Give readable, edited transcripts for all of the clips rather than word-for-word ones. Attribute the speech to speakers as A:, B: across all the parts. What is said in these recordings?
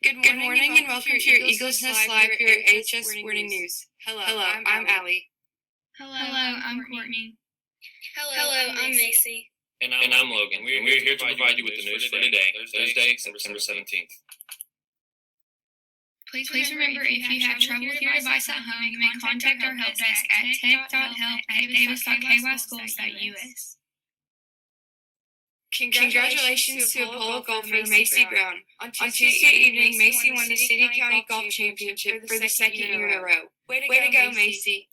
A: Good morning and welcome to your Eagles Nest Live here at AHS Sporting News. Hello, I'm Allie.
B: Hello, I'm Courtney.
C: Hello, I'm Macy.
D: And I'm Logan. We're here to provide you with the news for today, Thursday, September 17th.
B: Please remember, if you have trouble with your device at home, you may contact our help desk at tech.help@davis.kyschools.us.
A: Congratulations to Apollo golfer Macy Brown. On Tuesday evening, Macy won the City County Golf Championship for the second year in a row. Way to go, Macy.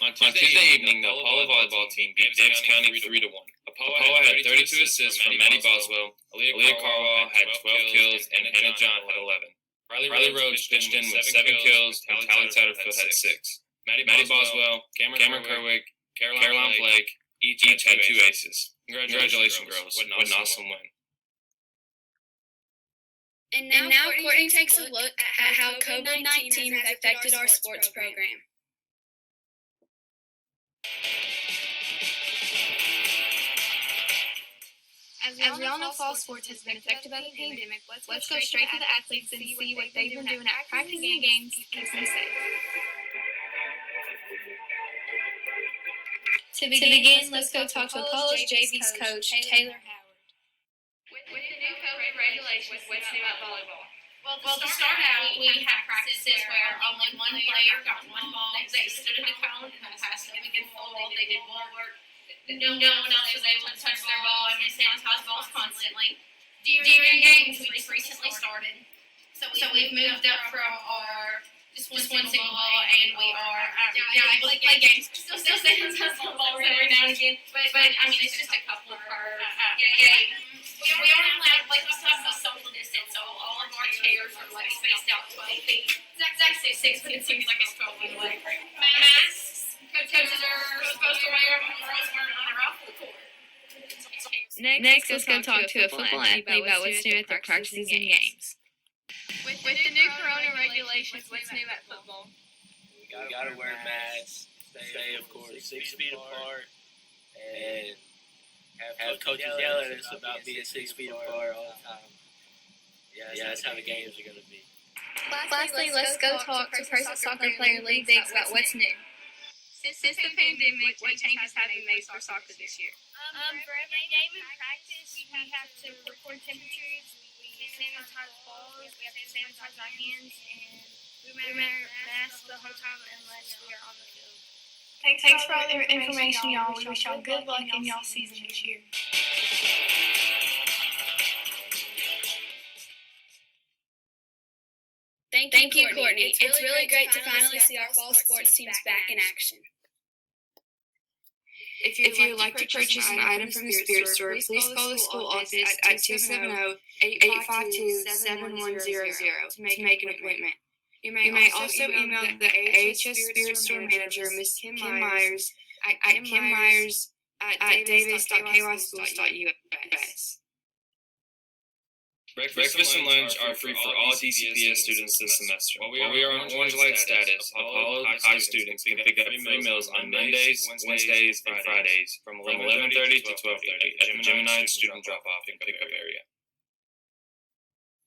D: On Tuesday evening, the Apollo volleyball team beat Davis County 3-1. Apollo had 32 assists from Maddie Boswell, Aaliyah Carwell had 12 kills, and Hannah John had 11. Riley Rhodes pitched in with 7 kills, and Tally Tatterfield had 6. Maddie Boswell, Cameron Kerwick, Caroline Blake each had 2 aces. Congratulations, girls. What an awesome win.
C: And now Courtney takes a look at how COVID-19 has affected our sports program.
B: As we all know, fall sports has been affected by the pandemic. Let's go straight to the athletes and see what they've been doing at practice and games to keep them safe. To begin, let's go talk to Apollo's JV's coach, Taylor Howard.
E: With the new COVID regulations, what's new at volleyball? Well, to start out, we had practices where only one player got one ball. They stood in the cone and passed them against the wall. They did ball work. No one else was able to touch their ball, and they sanitized balls constantly. During games, we just recently started. So we've moved up from our just one single ball, and we are able to play games. Still sanitize the balls every now and again, but I mean, it's just a couple per game. We are allowed, we still have no social distance, so all of our chairs are spaced out 12 feet. Zach says 6, but it seems like it's 12 feet away. Masks, coaches are supposed to wear them when girls weren't on or off the court.
B: Next, let's go talk to a football athlete about what's new at their practices and games.
E: With the new corona regulations, what's new at football?
F: We gotta wear masks, stay of course 6 feet apart, and have coaches yell at us about being 6 feet apart all the time. Yeah, that's how the games are gonna be.
B: Lastly, let's go talk to Pro Soccer Player League Bigs about what's new.
E: Since the pandemic, what changes have been made for soccer this year?
G: For every game in practice, we have to record temperatures, we sanitize balls, we have to sanitize our hands, and we wear masks the whole time unless we are on the field.
B: Thanks for all the information, y'all. We wish y'all good luck in y'all's season this year.
C: Thank you, Courtney. It's really great to finally see our fall sports teams back in action.
A: If you would like to purchase an item from the Spirit Store, please call the school office at 270-852-7100 to make an appointment. You may also email the AHS Spirit Store manager, Ms. Kim Myers, at davis.kyschools.us.
D: Breakfast and lunch are free for all DCPS students this semester. While we are on Orange Light status, Apollo High students can pick up free meals on Mondays, Wednesdays, and Fridays from 11:30 to 12:30 at the Gemini student drop-off and pickup area.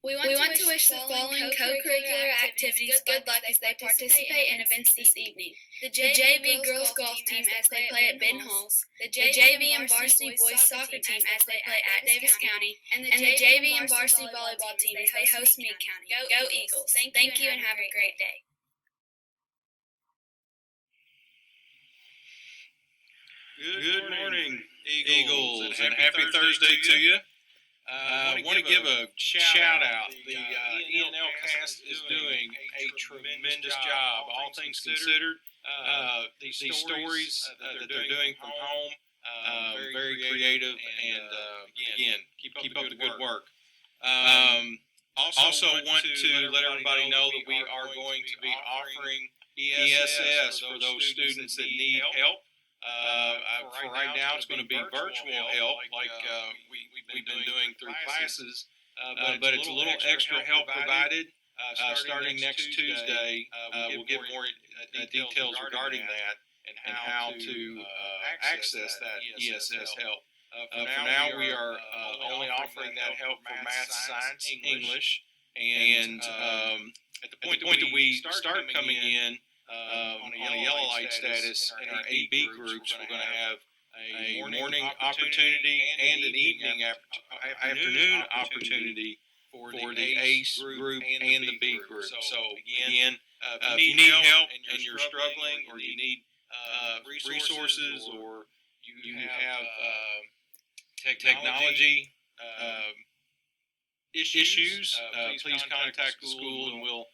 C: We want to wish the following co-curricular activities good luck as they participate in events this evening. The JV Girls Golf Team as they play at Ben Halls, the JV and Varsity Boys Soccer Team as they play at Davis County, and the JV and Varsity Volleyball Team as they host Meade County. Go Eagles! Thank you and have a great day.
H: Good morning, Eagles, and happy Thursday to you. I want to give a shout out. The ENL cast is doing a tremendous job. All things considered, these stories that they're doing from home, very creative, and again, keep up the good work. Also want to let everybody know that we are going to be offering ESS for those students that need help. For right now, it's going to be virtual help, like we've been doing through classes, but it's a little extra help provided. Starting next Tuesday, we'll give more details regarding that and how to access that ESS help. For now, we are only offering that help for math, science, English, and at the point that we start coming in on a yellow light status in our AB groups, we're going to have a morning opportunity and an evening afternoon opportunity for the ACE group and the B group. So again, if you need help and you're struggling, or you need resources, or you have technology issues, please contact the school and we'll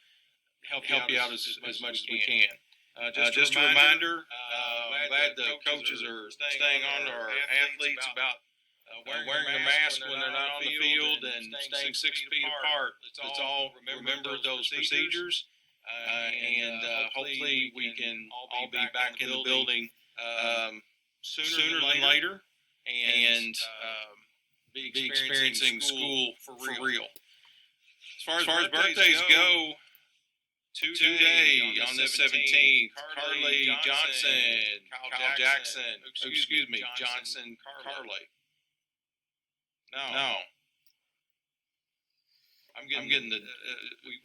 H: help you out as much as we can. Just a reminder, I'm glad the coaches are staying on to our athletes about wearing their mask when they're not on the field and staying 6 feet apart. Let's all remember those procedures, and hopefully we can all be back in the building sooner than later, and be experiencing school for real. As far as birthdays go, today on the 17th, Carly Johnson, Kyle Jackson, Johnson Carly. No. I'm getting the.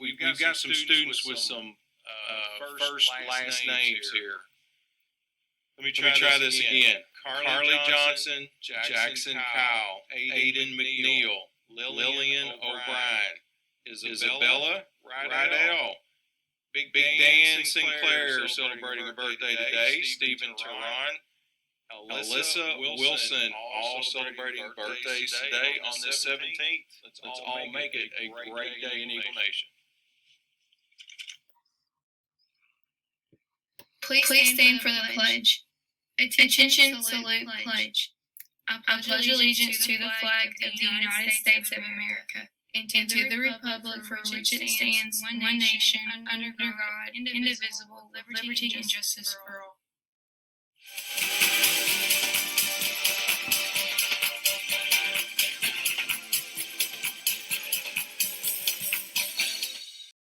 H: We've got some students with some first last names here. Let me try this again. Carly Johnson, Jackson Kyle, Aiden McNeil, Lillian O'Brien, Isabella Rydell, Big Dan Sinclair celebrating a birthday today, Stephen Teron, Alyssa Wilson, all celebrating birthdays today on the 17th. Let's all make it a great day in Eagle Nation.
B: Please stand for the pledge. Attention, salute, pledge. I pledge allegiance to the flag of the United States of America and to the republic for which it stands, one nation, under God, indivisible, liberty and justice for all.